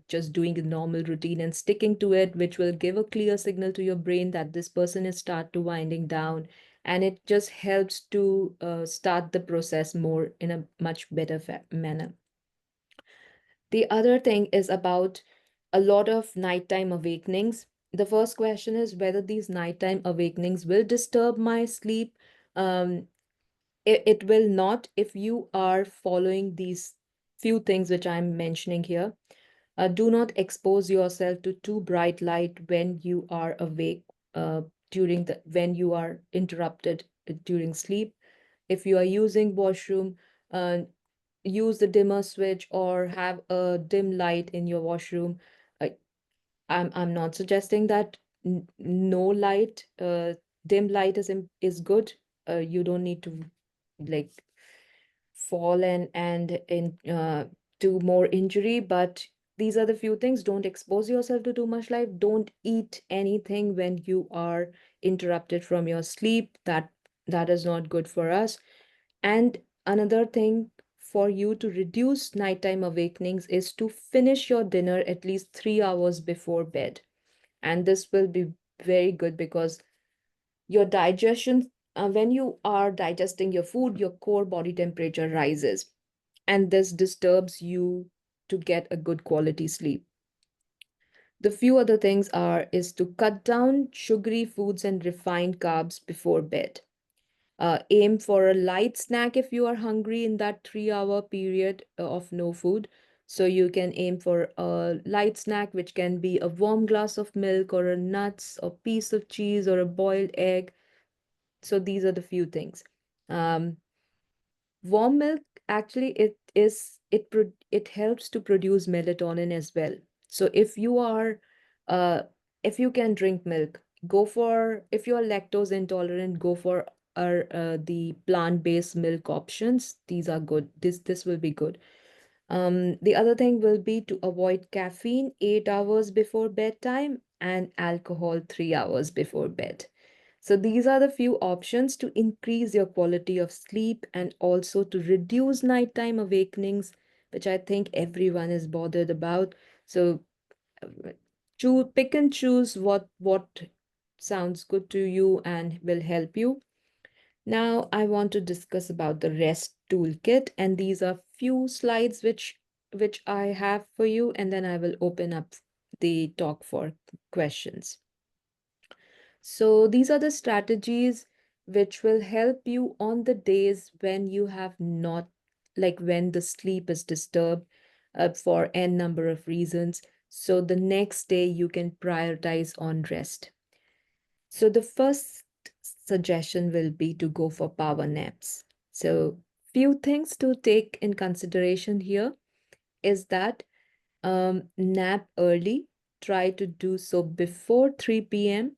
Speaker 2: just doing a normal routine and sticking to it, which will give a clear signal to your brain that this person is start to winding down, and it just helps to start the process more in a much better manner. The other thing is about a lot of nighttime awakenings. The first question is whether these nighttime awakenings will disturb my sleep. Um, it will not if you are following these few things which I'm mentioning here. Do not expose yourself to too bright light when you are awake, during the when you are interrupted during sleep. If you are using washroom, uh, use the dimmer switch or have a dim light in your washroom. I, I'm not suggesting that no light, dim light is good. You don't need to like fall and in do more injury, but these are the few things. Don't expose yourself to too much light. Don't eat anything when you are interrupted from your sleep. That is not good for us. And another thing for you to reduce nighttime awakenings is to finish your dinner at least 3 hours before bed. And this will be very good because your digestion, when you are digesting your food, your core body temperature rises, and this disturbs you to get a good quality sleep. The few other things are is to cut down sugary foods and refined carbs before bed. Aim for a light snack if you are hungry in that 3 hour period of no food. So you can aim for a light snack, which can be a warm glass of milk or a nuts or piece of cheese or a boiled egg. So these are the few things. Um, Warm milk actually it helps to produce melatonin as well. So uh if you can drink milk, go for, if you are lactose intolerant, go for the plant-based milk options. These are good. This will be good. The other thing will be to avoid caffeine 8 hours before bedtime and alcohol 3 hours before bed. So these are the few options to increase your quality of sleep and also to reduce nighttime awakenings, which I think everyone is bothered about. So choose, pick and choose what sounds good to you and will help you. Now I want to discuss about the rest toolkit, and these are few slides which I have for you, and then I will open up the talk for questions. So these are the strategies which will help you on the days when you have not, like when the sleep is disturbed for n number of reasons. So the next day you can prioritize on rest. So the first suggestion will be to go for power naps. So few things to take in consideration here is that nap early. Try to do so before 3 p.m.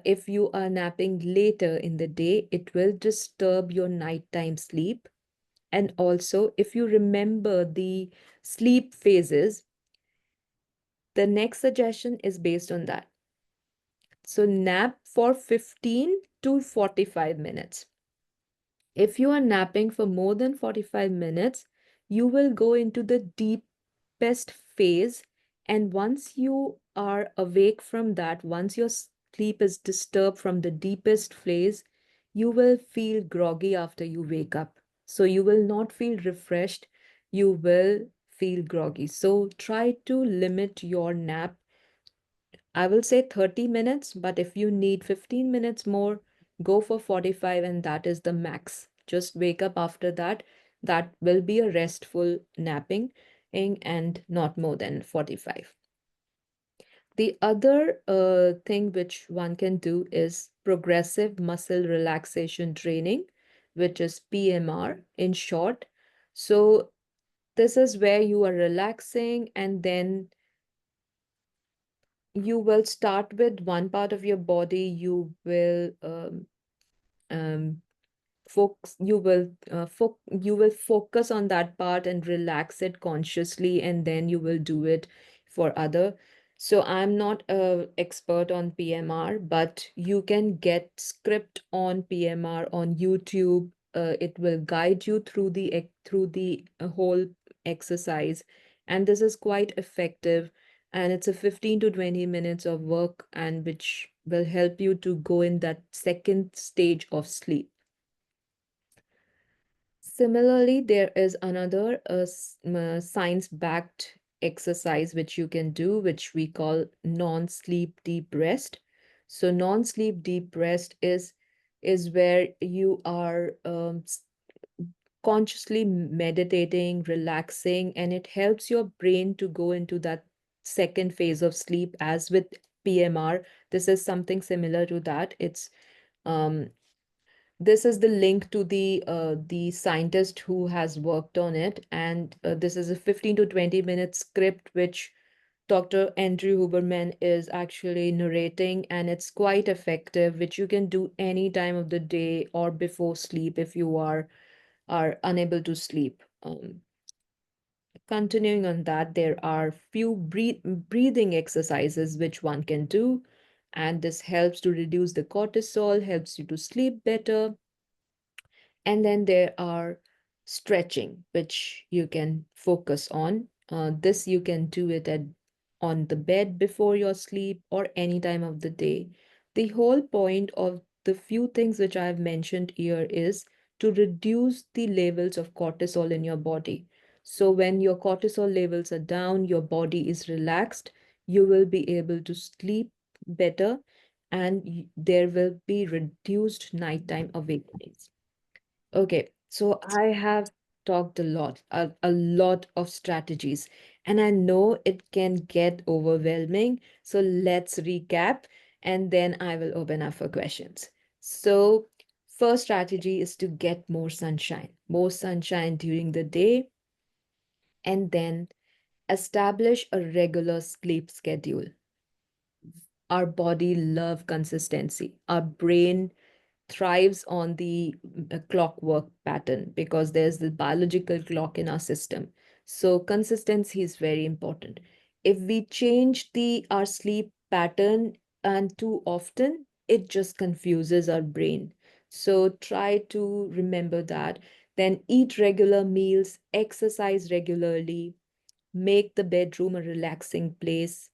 Speaker 2: If you are napping later in the day, it will disturb your nighttime sleep. And also, if you remember the sleep phases, the next suggestion is based on that. So, nap for 15 to 45 minutes. If you are napping for more than 45 minutes, you will go into the deepest phase. And once you are awake from that, once your sleep is disturbed from the deepest phase, you will feel groggy after you wake up. So you will not feel refreshed, you will feel groggy. So try to limit your nap. I will say 30 minutes, but if you need 15 minutes more, go for 45, and that is the max. Just wake up after that. That will be a restful napping and not more than 45. The other thing which one can do is progressive muscle relaxation training, which is PMR in short. So this is where you are relaxing, and then you will start with one part of your body. You will um, you will focus on that part and relax it consciously, and then you will do it for other. So I'm not a expert on PMR, but you can get script on PMR on YouTube. It will guide you through the whole exercise, and this is quite effective, and it's a 15 to 20 minutes of work, and which will help you to go in that second stage of sleep. Similarly, there is another science-backed exercise which you can do, which we call non-sleep deep rest. So non-sleep deep rest is where you are consciously meditating, relaxing, and it helps your brain to go into that second phase of sleep. As with PMR, this is something similar to that. It's um, this is the link to the scientist who has worked on it, and this is a 15 to 20 minute script which Dr. Andrew Huberman is actually narrating, and it's quite effective, which you can do any time of the day or before sleep if you are unable to sleep. continuing on that, there are few breathing exercises which one can do, and this helps to reduce the cortisol, helps you to sleep better. And then there are stretching, which you can focus on. This you can do it on the bed before your sleep or any time of the day. The whole point of the few things which I have mentioned here is to reduce the levels of cortisol in your body. So when your cortisol levels are down, your body is relaxed, you will be able to sleep better, and there will be reduced nighttime awakenings. Okay, so I have talked a lot of strategies, and I know it can get overwhelming. So let's recap, and then I will open up for questions. So, first strategy is to get more sunshine during the day, and then establish a regular sleep schedule. Our body love consistency. Our brain thrives on the clockwork pattern because there's the biological clock in our system. So consistency is very important. If we change the our sleep pattern and too often, it just confuses our brain. So try to remember that. Then eat regular meals, exercise regularly, make the bedroom a relaxing place,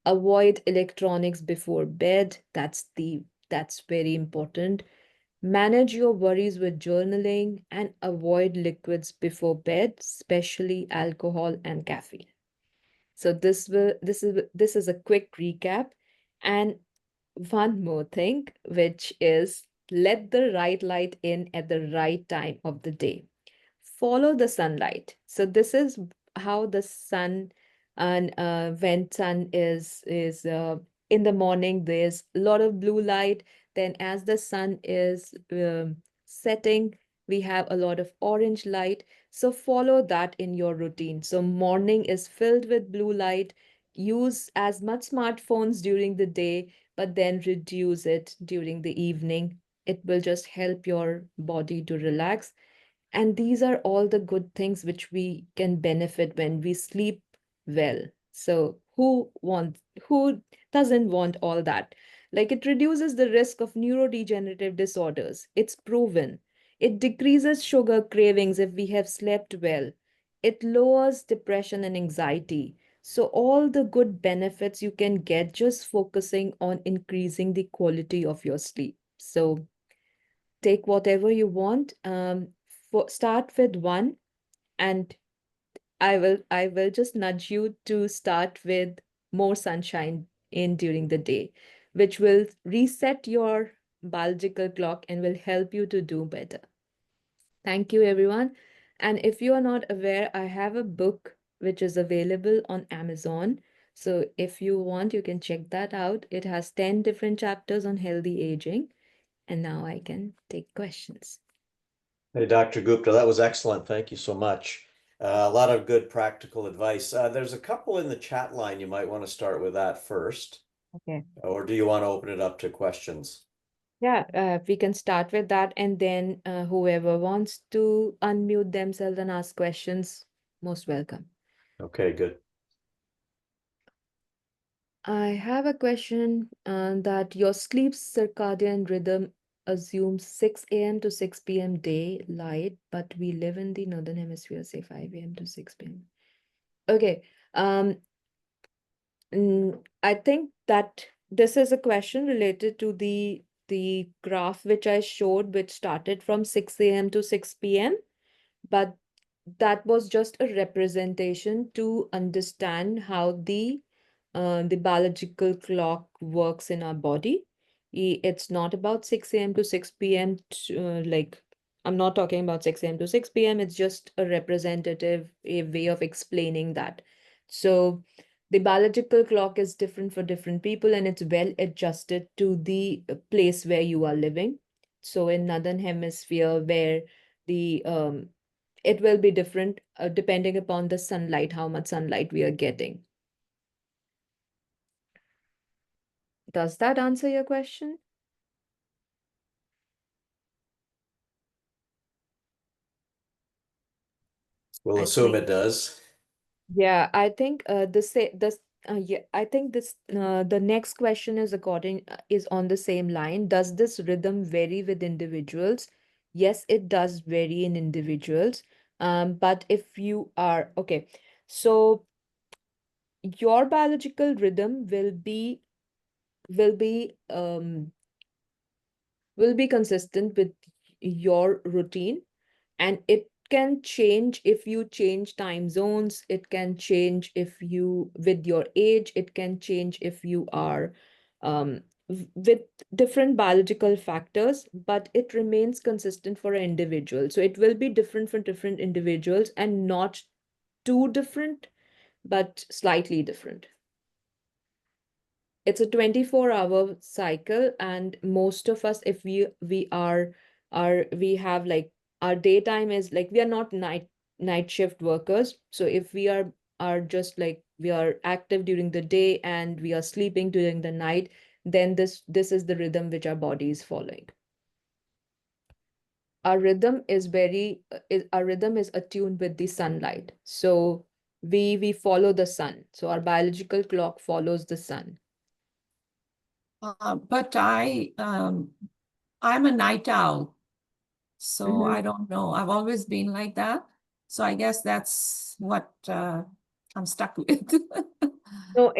Speaker 2: avoid electronics before bed. That's very important. Manage your worries with journaling and avoid liquids before bed, especially alcohol and caffeine. So this is a quick recap. And one more thing, which is let the right light in at the right time of the day. Follow the sunlight. So this is how the sun, and when sun is in the morning, there's a lot of blue light. Then as the sun is setting, we have a lot of orange light. So follow that in your routine. So morning is filled with blue light. Use as much smartphones during the day, but then reduce it during the evening. It will just help your body to relax, and these are all the good things which we can benefit when we sleep well. So who doesn't want all that? Like, it reduces the risk of neurodegenerative disorders. It's proven. It decreases sugar cravings if we have slept well. It lowers depression and anxiety. So all the good benefits you can get just focusing on increasing the quality of your sleep. So take whatever you want. Start with one, and I will just nudge you to start with more sunshine in during the day, which will reset your biological clock and will help you to do better. Thank you, everyone. And if you are not aware, I have a book which is available on Amazon. So if you want, you can check that out. It has 10 different chapters on healthy aging. And now I can take questions.
Speaker 1: Hey, Dr. Gupta, that was excellent. Thank you so much. A lot of good practical advice. There's a couple in the chat line. You might want to start with that first,
Speaker 2: Okay.
Speaker 1: or do you want to open it up to questions?
Speaker 2: Yeah, we can start with that, and then whoever wants to unmute themselves and ask questions, most welcome.
Speaker 1: Okay, good.
Speaker 2: I have a question that your sleep circadian rhythm assumes 6 a.m. to 6 p.m. daylight, but we live in the northern hemisphere, say 5 a.m. to 6 p.m. Okay. Um, I think that this is a question related to the graph which I showed, which started from 6 a.m. to 6 p.m. But that was just a representation to understand how the biological clock works in our body. It's not about 6 a.m. to 6 p.m. Like, I'm not talking about 6 a.m. to 6 p.m. It's just a representative a way of explaining that. So the biological clock is different for different people, and it's well adjusted to the place where you are living. So in northern hemisphere, where the it will be different depending upon the sunlight, how much sunlight we are getting. Does that answer your question?
Speaker 1: We'll
Speaker 2: I
Speaker 1: assume
Speaker 2: think,
Speaker 1: it does.
Speaker 2: Yeah, I think I think the next question is is on the same line. Does this rhythm vary with individuals? Yes, it does vary in individuals. But if you are okay, so your biological rhythm will be will be consistent with your routine, and it can change if you change time zones. It can change if you with your age. It can change if you are with different biological factors, but it remains consistent for an individual. So it will be different for different individuals, and not too different, but slightly different. It's a 24-hour cycle, and most of us, if we have like our daytime is like, we are not night shift workers. So if we are just like, we are active during the day and we are sleeping during the night, then this is the rhythm which our body is following. Our rhythm is attuned with the sunlight. So we follow the sun. So our biological clock follows the sun.
Speaker 3: But I'm a night owl, so I don't know. I've always been like that. So I guess that's what I'm stuck with.
Speaker 2: No,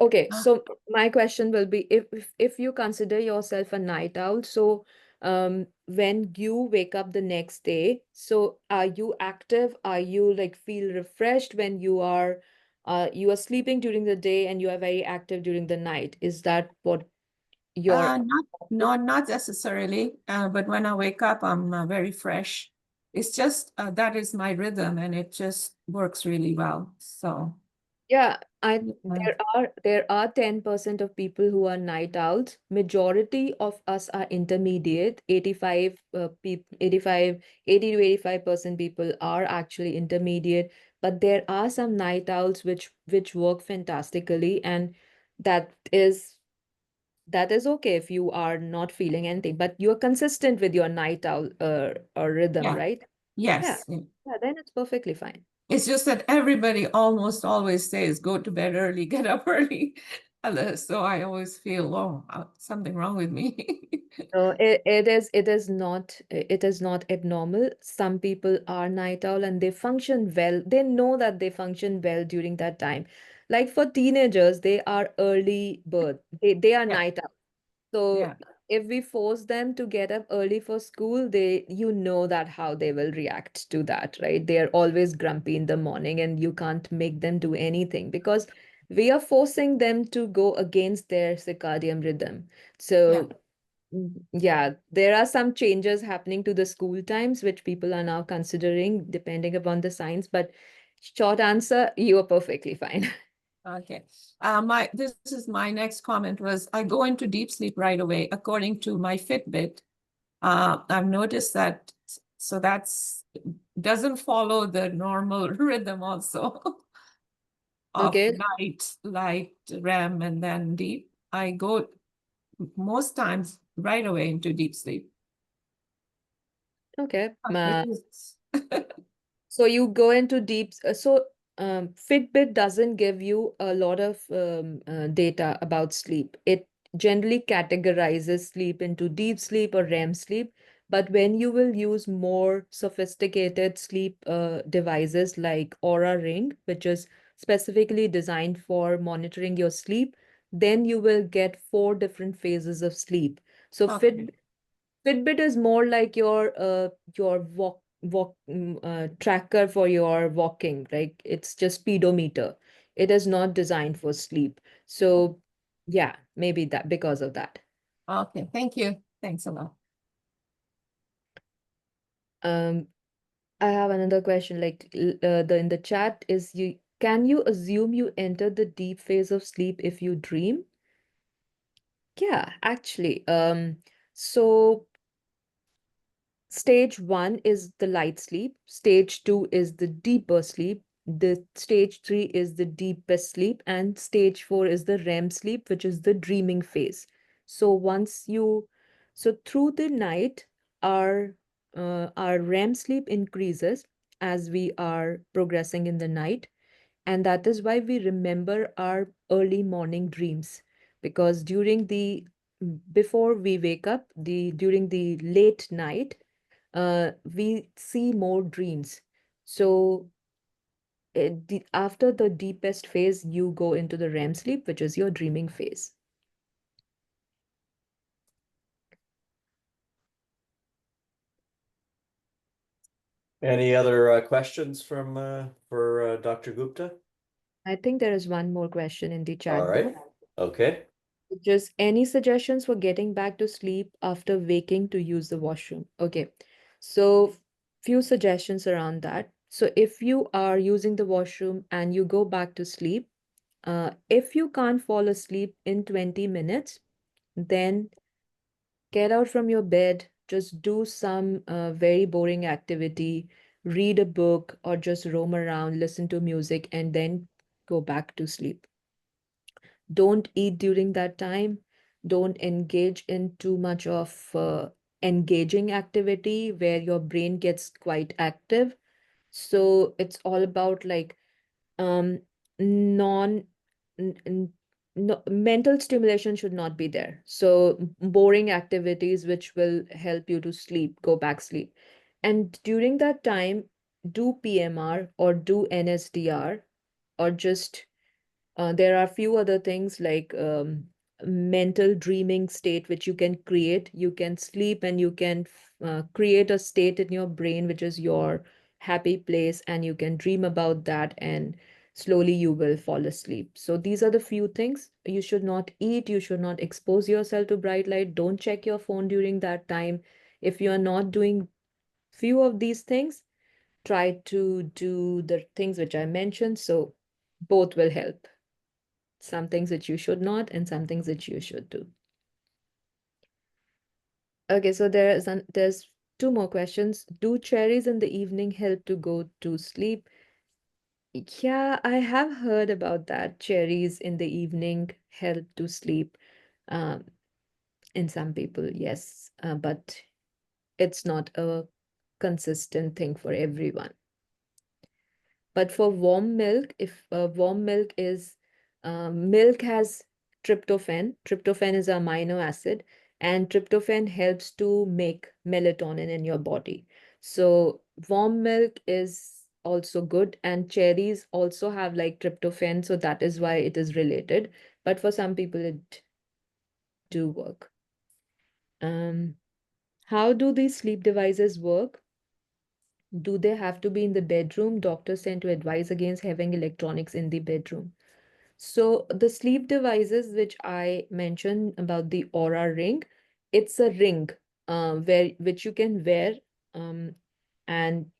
Speaker 2: okay. So my question will be, if you consider yourself a night owl, so when you wake up the next day, so are you active? Are you like feel refreshed when you are sleeping during the day and you are very active during the night? Is that what your
Speaker 3: Not, no, not necessarily. But when I wake up, I'm very fresh. It's just that is my rhythm, and it just works really well. So
Speaker 2: Yeah,
Speaker 3: yeah,
Speaker 2: there are 10% of people who are night owls. Majority of us are intermediate. 80 to 85% people are actually intermediate. But there are some night owls which work fantastically, and that is that is okay if you are not feeling anything, but you are consistent with your night owl or rhythm,
Speaker 3: yeah,
Speaker 2: right? Yeah,
Speaker 3: yes.
Speaker 2: yeah, then it's perfectly fine.
Speaker 3: It's just that everybody almost always says go to bed early, get up early. So I always feel, oh, something wrong with me.
Speaker 2: No, it is not abnormal. Some people are night owl and they function well. They know that they function well during that time. Like for teenagers, they are early bird. They are
Speaker 3: Yeah,
Speaker 2: night owl. So
Speaker 3: yeah,
Speaker 2: if we force them to get up early for school, they you know that how they will react to that, right? They are always grumpy in the morning and you can't make them do anything because we are forcing them to go against their circadian rhythm.
Speaker 3: yeah.
Speaker 2: So yeah, there are some changes happening to the school times, which people are now considering depending upon the science. But short answer, you are perfectly fine.
Speaker 3: Okay. My this is my next comment was I go into deep sleep right away according to my Fitbit. I've noticed that, so that's doesn't follow the normal rhythm also of
Speaker 2: Okay,
Speaker 3: light, REM, and then deep. I go most times right away into deep sleep,
Speaker 2: okay.
Speaker 3: which is
Speaker 2: So you go into Fitbit doesn't give you a lot of data about sleep. It generally categorizes sleep into deep sleep or REM sleep. But when you will use more sophisticated sleep devices like Aura Ring, which is specifically designed for monitoring your sleep, then you will get four different phases of sleep. So
Speaker 3: okay.
Speaker 2: Fitbit is more like your walk tracker for your walking. Like it's just speedometer. It is not designed for sleep. So yeah, maybe that because of that.
Speaker 3: Okay, thank you. Thanks a lot.
Speaker 2: Um, I have another question. Like the in the chat is you can you assume you enter the deep phase of sleep if you dream? Yeah, actually. So Stage one is the light sleep. Stage two is the deeper sleep. The stage three is the deepest sleep. And stage four is the REM sleep, which is the dreaming phase. So so through the night, our REM sleep increases as we are progressing in the night. And that is why we remember our early morning dreams, because before we wake up, during the late night, we see more dreams. So after the deepest phase, you go into the REM sleep, which is your dreaming phase.
Speaker 1: Any other questions for Dr. Gupta?
Speaker 2: I think there is one more question in the
Speaker 1: All
Speaker 2: chat
Speaker 1: right.
Speaker 2: box.
Speaker 1: Okay.
Speaker 2: Just any suggestions for getting back to sleep after waking to use the washroom? Okay, so few suggestions around that. So if you are using the washroom and you go back to sleep, if you can't fall asleep in 20 minutes, then get out from your bed, just do some very boring activity, read a book, or just roam around, listen to music, and then go back to sleep. Don't eat during that time. Don't engage in too much of engaging activity where your brain gets quite active. So it's all about like um non n- n- no, mental stimulation should not be there. So boring activities which will help you to sleep, go back sleep. And during that time, do PMR or do NSDR, or just there are a few other things like mental dreaming state which you can create. You can sleep and you can create a state in your brain which is your happy place, and you can dream about that, and slowly you will fall asleep. So these are the few things. You should not eat, you should not expose yourself to bright light, don't check your phone during that time. If you are not doing few of these things, try to do the things which I mentioned, so both will help. Some things that you should not, and some things that you should do. Okay, so there's two more questions. Do cherries in the evening help to go to sleep? Yeah, I have heard about that. Cherries in the evening help to sleep. Um, in some people, yes, but it's not a consistent thing for everyone. But for warm milk, if warm milk is milk has tryptophan. Tryptophan is an amino acid, and tryptophan helps to make melatonin in your body. So warm milk is also good, and cherries also have like tryptophan, so that is why it is related. But for some people, it do work. How do these sleep devices work? Do they have to be in the bedroom? Doctors tend to advise against having electronics in the bedroom. So the sleep devices which I mentioned about the Aura ring, it's a ring which you can wear, um, and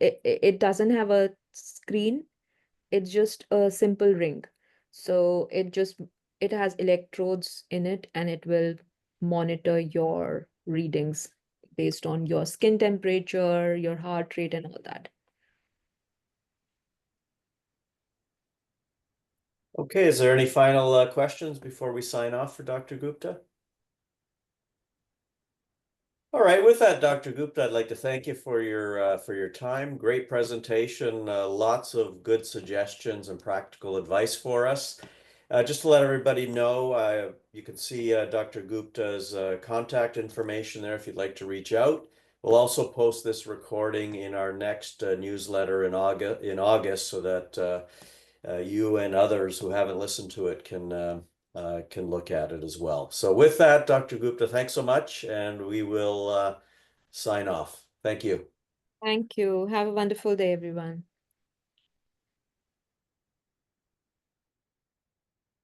Speaker 2: it doesn't have a screen. It's just a simple ring. So it has electrodes in it, and it will monitor your readings based on your skin temperature, your heart rate, and all that.
Speaker 1: Okay, is there any final questions before we sign off for Dr. Gupta? All right, with that, Dr. Gupta, I'd like to thank you for your time. Great presentation, lots of good suggestions and practical advice for us. Just to let everybody know, you can see Dr. Gupta's contact information there if you'd like to reach out. We'll also post this recording in our next newsletter in August, so that you and others who haven't listened to it can look at it as well. So with that, Dr. Gupta, thanks so much, and we will sign off. Thank you.
Speaker 2: Thank you. Have a wonderful day, everyone.